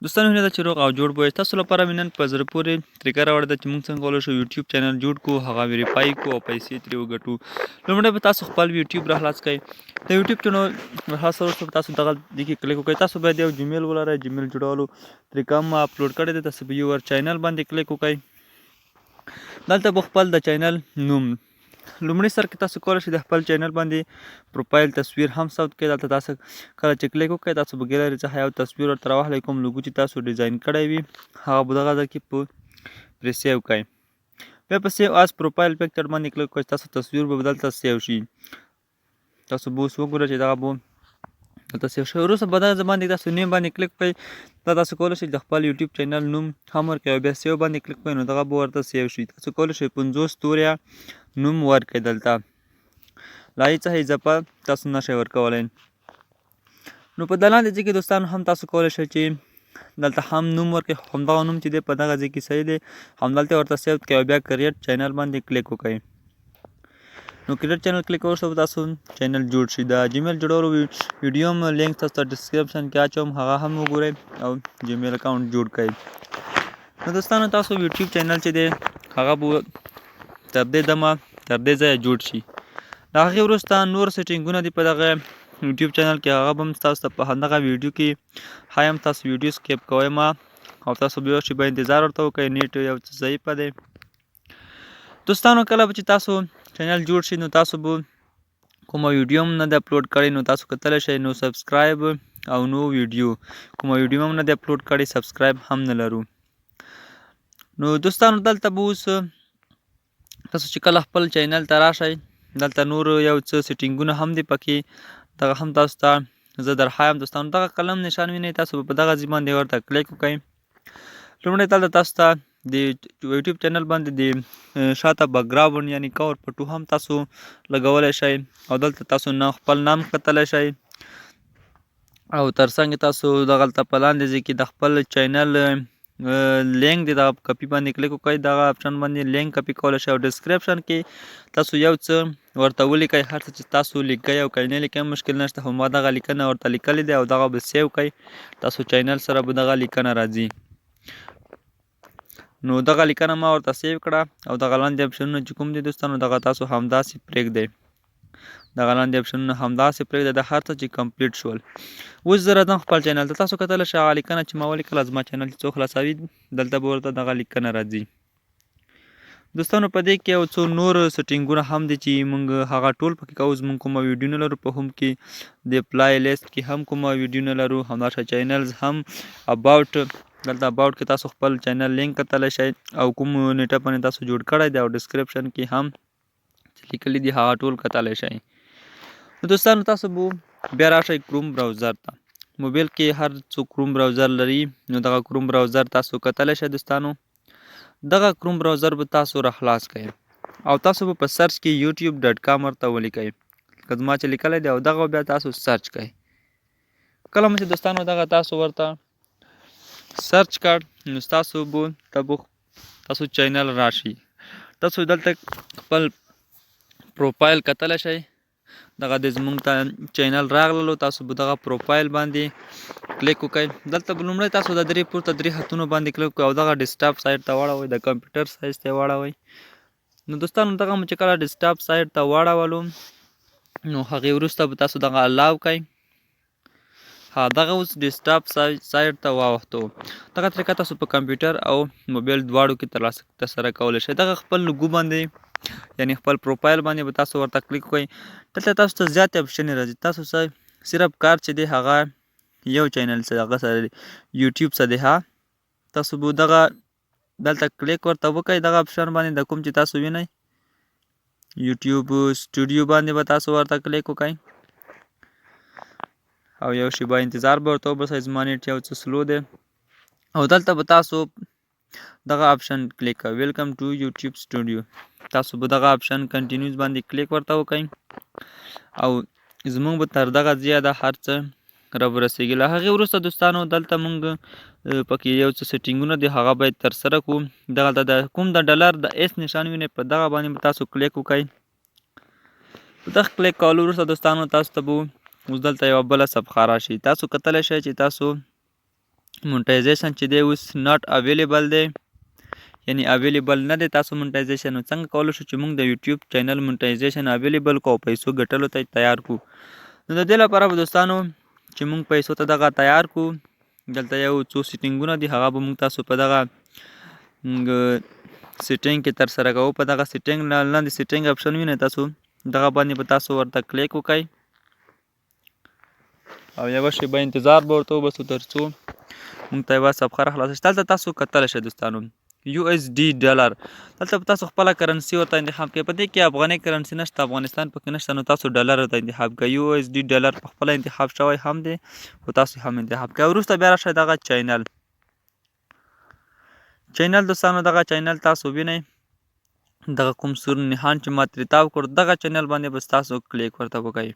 دوستانو هیله ده چې روغ او جوړ به وئ. تاسو لپاره مې نن په زړه پورې طریقه راوړې ده چې موږ څنګه کولی شو یوټیوب چینل جوړ کړو، هغه ویریفای کړو او پیسې ترې وګټو. لومړی به تاسو خپل یوټیوب راخلاص کړئ. د یوټیوب چینل راخلاص وروسته به تاسو دغه دې کې کلیک وکړئ. تاسو باید یو جیمیل ولرئ. جیمیل جوړولو طریقه هم اپلوډ کړی دی. تاسو به یور چینل باندې کلیک وکړئ. دلته به خپل د چینل نوم لومړي سر کې تاسو کولی شئ د خپل چینل باندې پروفایل تصویر هم ثبت کړئ. دلته تاسو کله چې کلیک وکړئ تاسو به ګیلري څخه یو تصویر ورته راواخلئ، کوم لوګو چې تاسو ډیزاین کړی وي هغه به دغه ځای کې پرې سیو کړئ. بیا په سیو از پروفایل پکچر باندې کلیک وکړئ. تاسو تصویر به دلته سیو شي. تاسو به اوس وګورئ چې دغه به دلته سیو شوی. وروسته به دغه ځای باندې تاسو نیم باندې کلیک کړئ. دا تاسو کولی شئ د خپل یوټیوب چینل نوم هم ورکړئ او بیا سیو باندې کلیک کړئ نو دغه به ورته سیو شي. تاسو کولی شئ 50 ستوریا نوم ورکړئ. دلته له هغې څخه اضافه تاسو نشئ ورکولی. نو په دلاندې ځای کې دوستانو هم تاسو کولی شئ چې دلته هم نوم ورکړئ. همدغه نوم چې دی په دغه ځای کې صحیح دی همدلته ورته سیو کړئ او بیا کریټ چینل باندې کلیک وکړئ. نو کریټ چینل کلیک وروسته به تاسو چینل جوړ شي. د جیمیل جوړولو ویډیو هم لینک تاسو ته ډسکرپشن کې اچوم، هغه هم وګورئ او جیمیل اکاونټ جوړ کړئ. نو دوستانو تاسو یوټیوب چینل چې دی هغه به تر دې دمه تر دې ځایه جوړ شي. د هغې وروسته نور سیټینګونه دي په دغه یوټیوب چینل کې هغه به هم تاسو ته په همدغه ویډیو کې ښایم. تاسو ویډیو سکیپ کوئ ما او تاسو به یو شي به انتظار ورته وکړئ. نیټ یو څه ضعیفه دی. دوستانو کله به چې تاسو چینل جوړ شي نو تاسو به کومه ویډیو هم نه دی اپلوډ کړی نو تاسو کتلی شئ نو سبسکرایب او نو ویډیو کومه ویډیو هم نه دی اپلوډ کړی، سبسکرایب هم نه لرو. نو دوستانو دلته به اوس تاسو چې کله خپل چینل ته راشئ دلته نور یو څه سیټینګونه هم دي پکې، دغه هم تاسو ته زه درښایم. دوستانو دغه قلم نشان وینئ تاسو به په دغه ځای باندې ورته کلیک وکړئ. لومړی دلته تاسو ته د یوټیوب چینل باندې د شاته بیکګراونډ یعنی کور پټو هم تاسو لګولی شئ او دلته تاسو خپل نام کتلی شئ او ترڅنګ تاسو دغلته په لاندې ځای کې د خپل چینل لینک دی دغه کپي باندې کلیک وکړئ. دغه اپشن باندې لینک کپي کولی شئ او ډسکرپشن کې تاسو یو څه ورته ولیکئ. هر څه چې تاسو لیکئ او که نه لیکئ مشکل نشته، خو ما دغه لیکنه ورته لیکلې دی او دغه به سیو کړئ. تاسو چینل سره به دغه لیکنه راځي. نو دغه لیکنه ما ورته سیو کړه او دغه لاندې اپشنونه چې کوم دي دوستانو دغه تاسو همداسې پرېږدئ. دغه لاندې اپشنونه همداسې پرېږدئ. د هر څه چې کمپلیټ شول. اوس زه راځم خپل چینل ته. تاسو کتلی شئ هغه لیکنه چې ما ولیکله زما چینل چې څوک خلاصوي دلته به ورته دغه لیکنه راځي. دوستانو په دې کې یو څو نور سیټینګونه هم دي چې موږ هغه ټول پکې کوو. زموږ کومه ویډیو نه لرو په هم کې د پلای لیست کې هم کومه ویډیو نه لرو. همداشان چینلز هم اباوټ دلته اباوټ کې تاسو خپل چینل لینک کتلی شئ او کوم نیټه باندې تاسو جوړ کړی دی او ډسکرپشن کې هم چې لیکلي دي هغه ټول کتلی شئ. نو دوستانو تاسو به بیا راشئ کروم براوزر ته. موبایل کې هر څوک کروم براوزر لري نو دغه کروم براوزر تاسو کتلی شئ. دوستانو دغه کروم براوزر به تاسو راخلاص کړئ او تاسو به په سرچ کې youtube.com ورته ولیکئ لکه زما چې لیکلی دی او دغه بیا تاسو سرچ کړئ. کله مو چې دوستانو دغه تاسو ورته سرچ کړ نو ستاسو به تاسو چینل راشي. تاسو دلته خپل پروفایل کتلی شئ. دغه د زموږ ته چینل راغللو تاسو به دغه پروفایل باندې کلیک وکړئ. دلته به لومړی تاسو د درې پورته درې خطونو باندې کلیک وکړئ او دغه ډیسکټاپ سایډ ته واړوئ، د کمپیوټر سایز ته واړوئ. نو دوستانو دغه مو چې کله ډیسکټاپ سایډ ته واړولو نو هغې وروسته به تاسو دغه الاو کړئ. دغه اوس ډیسکټاپ سایډ ته واوښتو. دغه طریقه تاسو په کمپیوټر او موبایل دواړو کې ترسره کولی شئ. دغه خپل لوګو باندې یعنی خپل پروفایل باندې به تاسو ورته کلیک کړئ. دلته تاسو ته زیاتې اپشنې راځي. تاسو صرف کار چې دی هغه یو چینل څه هغه سره یوټیوب څه دی تاسو به دغه دلته کلیک ورته وکړئ. دغه اپشن باندې د کوم چې تاسو وینئ یوټیوب سټوډیو باندې به تاسو ورته کلیک وکړئ او یو شی به انتظار به ورته وباسئ. زما نیټ یو څه سلو دی او دلته به تاسو دغه اپشن کلیک کوئ ویلکم ټو یوټیوب سټوډیو. تاسو به دغه اپشن کنټینیوز باندې کلیک ورته وکړئ او زموږ به تر دغه ځایه د هر څه راورسېږي. له هغې وروسته دوستانو دلته موږ پکې یو څه سیټینګونه دي هغه باید ترسره کړو. دغلته د کوم د ډالر د ایس نشان وینئ په دغه باندې به تاسو کلیک وکړئ. په دغه کلیک کولو وروسته دوستانو تاسو ته به اوس دلته یوه بله صفحه راشي. تاسو کتلی شئ چې تاسو مونټایزیشن چې دی اوس ناٹ اویلیبل دی، یعنی اویلیبل نه دی. تاسو مونټایزیشن څنګه کولی شو چې موږ د یوټیوب چینل مونټایزیشن اویلیبل کو او پیسو ګټلو ته تیار کو. نو د دې لپاره به دوستانو چې موږ پیسو ته دغه تیار کو، دلته یو څو سیټینګونه دي هغه به موږ تاسو په دغه سیټینګ کې تر سره کوو. په دغه سیټینګ لاندې سیټینګ اپشن وینئ تاسو، دغه باندې به تاسو ورته کلیک وکړئ او یوه شیبه انتظار به ورته وباسو تر څو موږ ته یوه صفحه راخلاصه شي. دلته تاسو کتلی شئ دوستانو USD ډالر، دلته به تاسو خپله کرنسي ورته انتخاب کړئ. په دې کې افغاني کرنسي نشته، افغانستان پکې نشته، نو تاسو ډالر ورته انتخاب کړئ. USD ډالر په خپله انتخاب شوی هم دی خو تاسو هم انتخاب کړئ. وروسته بیا راشئ دغه چینل دوستانو، دغه چینل تاسو وینئ، دغه کوم سور نښان چې ما ترې تاو کړ دغه چینل باندې به تاسو کلیک ورته وکړئ.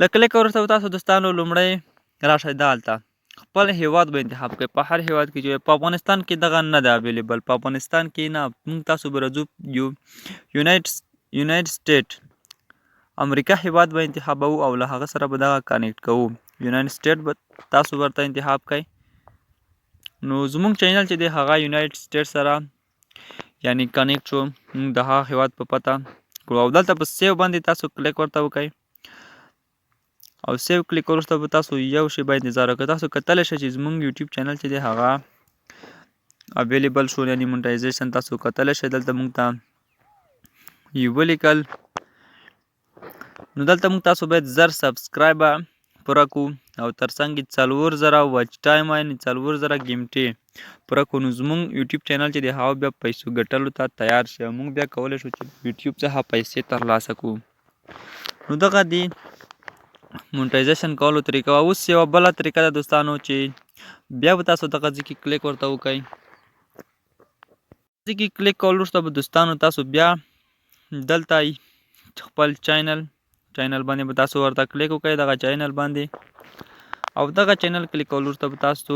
له کلیک وروسته به تاسو دوستانو لومړی راشئ دلته خپل هیواد به انتخاب کړئ. په هر هیواد کې چې په افغانستان کې دغه نه دی اویلیبل، په افغانستان کې نه، موږ تاسو به راځو یونایټډ سټیټ امریکا هیواد به انتخابوو او له هغه سره به دغه کانیکټ کوو. یونایټډ سټیټ به تاسو ورته انتخاب کړئ. نو زموږ چینل چې دی هغه یونایټډ سټیټ سره یعنی کانیکټ شو، موږ د هغه هیواد په پته کړو او دلته په سیو باندې تاسو کلیک ورته وکړئ او سیو کلیک وروسته به تاسو یو شیبه انتظار وکړئ. تاسو کتلی شئ چې زموږ یوټیوب چینل چې دی هغه اویلیبل شو، یعنی مونټایزیشن تاسو کتلی شئ. دلته موږ ته یې ولیکل. نو دلته موږ تاسو باید 1000 سبسکرایبه پوره کړو او ترڅنګ یې 4000 واچ ټایم یعنې 4000 ګیمټې پوره کړو. نو زموږ یوټیوب چینل چې دی هغه بیا پیسو ګټلو ته تیار شي او موږ بیا کولی شو چې یوټیوب څخه پیسې ترلاسه کړو. نو دغه دی مونټایزیشن کولو طریقه. اوس یوه بله طریقه ده دوستانو چې بیا به تاسو دغه ځای کې کلیک ورته وکړئ. ځای کې کلیک کول وروسته به دوستانو تاسو بیا دلته خپل چینل باندې به تاسو ورته کلیک وکړئ، دغه چینل باندې، او دغه چینل کلیک کول وروسته به تاسو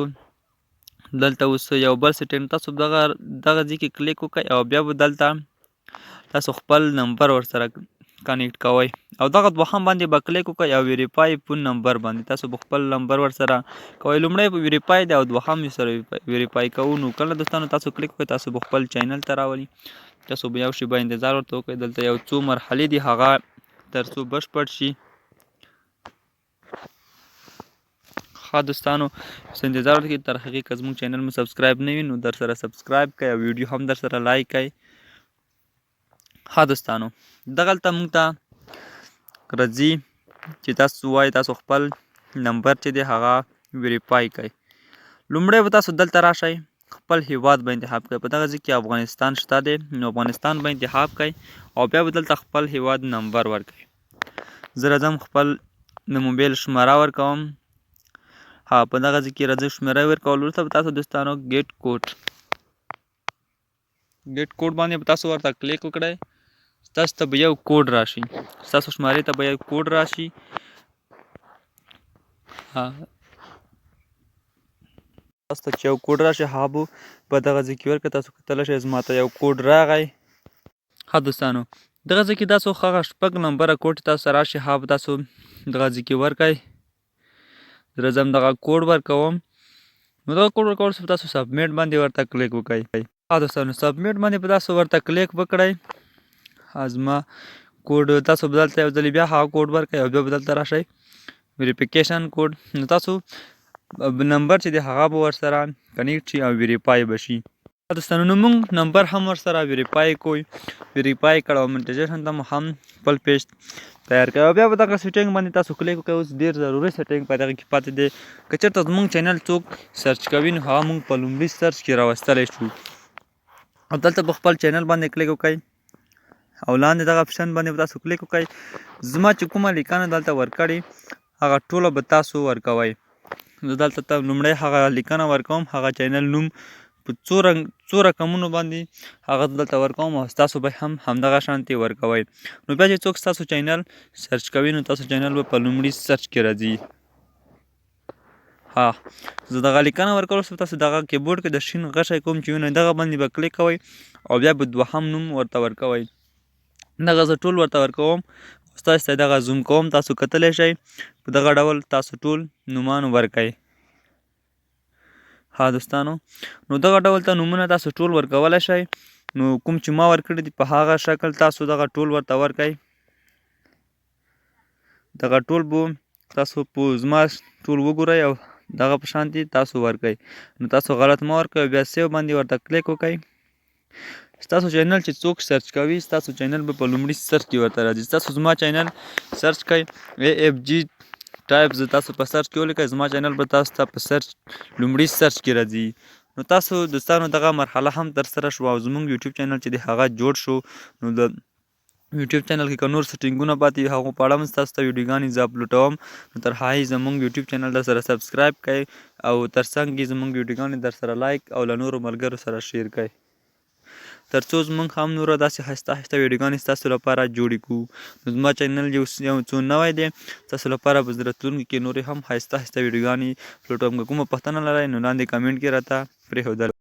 دلته اوس یو بل سیټینګ تاسو دغه ځای کې کلیک وکړئ او بیا به دلته تاسو خپل نمبر ورسره کانیکټ کوئ او دغه دوهم باندې به کلیک وکړئ او ویریفای فون نمبر باندې تاسو به خپل نمبر ورسره کوئ. لومړی به ویریفای دی او دوهم یې سره ویریفای کوو. نو کله دوستانو تاسو کلیک وکړئ تاسو به خپل چینل ته راولي. تاسو به یو شیبه انتظار ورته وکړئ. دلته یو څو مرحلې دي هغه تر څو بشپړ شي. ښه دوستانو انتظار وکړئ تر هغې که زموږ چینل مو سبسکرایب نه وي نو در سره سبسکرایب کړئ او ویډیو هم در سره لایک کړئ. ښه دوستانو دغلته موږ ته راځي چې تاسو وایئ تاسو خپل نمبر چې دی هغه ویریفای کړئ. لومړی به تاسو دلته راشئ، خپل هیواد به انتخاب کړئ. په دغه ځای کې افغانستان شته دی نو افغانستان به انتخاب کړئ او بیا به دلته خپل هیواد نمبر ورکړئ. زه راځم خپل د موبایل شماره ورکوم. ها په دغه ځای کې راځئ شمېره ورکول وروسته به تاسو دوستانو ګیټ کوډ باندې به تاسو ورته کلیک وکړئ. ستاسو ته به یو کوډ راشي، ستاسو شمارې ته به یو کوډ راشي. تاسو ته چې یو کوډ راشي هغه به په دغه ځای کې ورکړئ. تاسو کتلی شئ زما ته یو کوډ راغی. ښه دوستانو دغه ځای کې تاسو هغه 6 نمبره کوډ تاسو ته راشي هغه به تاسو دغه ځای کې ورکړئ. زه راځم دغه کوډ ورکوم. نو دغه کوډ ورکول وروسته تاسو سبمیټ باندې ورته کلیک وکړئ. ښه دوستانو سبمیټ باندې به تاسو ورته کلیک وکړئ. زما کوډ تاسو به دلته یو ځلې بیا هغه کوډ ورکړئ او بیا به دلته راشئ ویریفیکیشن کوډ. نو تاسو نمبر چې دی هغه به ورسره کنیکټ شي او ویریفای به شي. دوستانو نو موږ نمبر هم ورسره ویریفای کړ او مونټایزیشن ته مو هم خپل پیج تیار کړی او بیا به دغه سیټینګ باندې تاسو کلیک وکړئ. اوس ډېر ضروري سیټینګ په دغه کې پاتې دی. که چېرته زموږ چینل څوک سرچ کوي نو هغه موږ په لومړي سرچ کې راوستلی شو او دلته به خپل چینل باندې کلیک وکړئ او لاندې دغه اپشن باندې به تاسو کلیک وکړئ. زما چې کومه لیکنه دلته ورکړې هغه ټوله به تاسو ورکوئ. زه دلته ته لومړی هغه لیکنه ورکوم، هغه چینل نوم په څو رقمونو باندې هغه دلته ورکوم او تاسو به هم همدغه شانتې ورکوئ. نو بیا چې څوک ستاسو چینل سرچ کوي نو تاسو چینل به په لومړي سرچ کې راځي. زه دغه لیکنه ورکول وروسته تاسو دغه کیبورډ کې د شین غشی کوم چې وینئ دغه باندې به کلیک کوئ او بیا به دوهم نوم ورته ورکوئ. دغه زه ټول ورته ورکوم. ستاسو ته دغه زوم کوم، تاسو کتلی شئ په دغه ډول تاسو ټول نومان ورکئ. ها دوستانو نو دغه ډول ته نومونه تاسو ټول ورکولی شئ. نو کوم چې ما ورکړي دي په هغه شکل تاسو دغه ټول ورته ورکئ. دغه ټول به تاسو په زما ټول وګورئ او دغه په شانتي تاسو ورکئ. نو تاسو غلط مه ورکوئ، بیا سیو باندې ورته کلیک وکئ. ستاسو چینل چې څوک سرچ کوي ستاسو چینل به په لومړي سرچ کې ورته راځي. تاسو زما چینل سرچ کئ AFG ټایپز تاسو په سرچ کې ولیکئ، زما چینل به تاسو ته په سرچ لومړي سرچ کې راځي. نو تاسو دوستانو دغه مرحله هم ترسره شوه او زموږ یوټیوب چینل چې دی هغه جوړ شو. نو د یوټیوب چینل کې که نور سټینګونه پاتې وي هغو په اړه هم تاسو ته ویډیوګانې زه اپلوډوم. نو تر هغې زموږ یوټیوب چینل در سره سبسکرایب کړئ او تر څنګ یې زموږ ویډیوګانې در سره لایک او له نورو ملګرو سره شیر کړئ، تر څو زموږ هم نوره داسې ښایسته ښایسته ویډیوګانې ستاسو لپاره جوړې کړو. نو زما چینل یو څو نوی دی، ستاسو لپاره به زه راتلونکي کې نورې هم ښایسته ښایسته ویډیوګانې اپلوډوم. که کومه پوښتنه لرئ نو لاندې کمنټ کې راته پرېښودل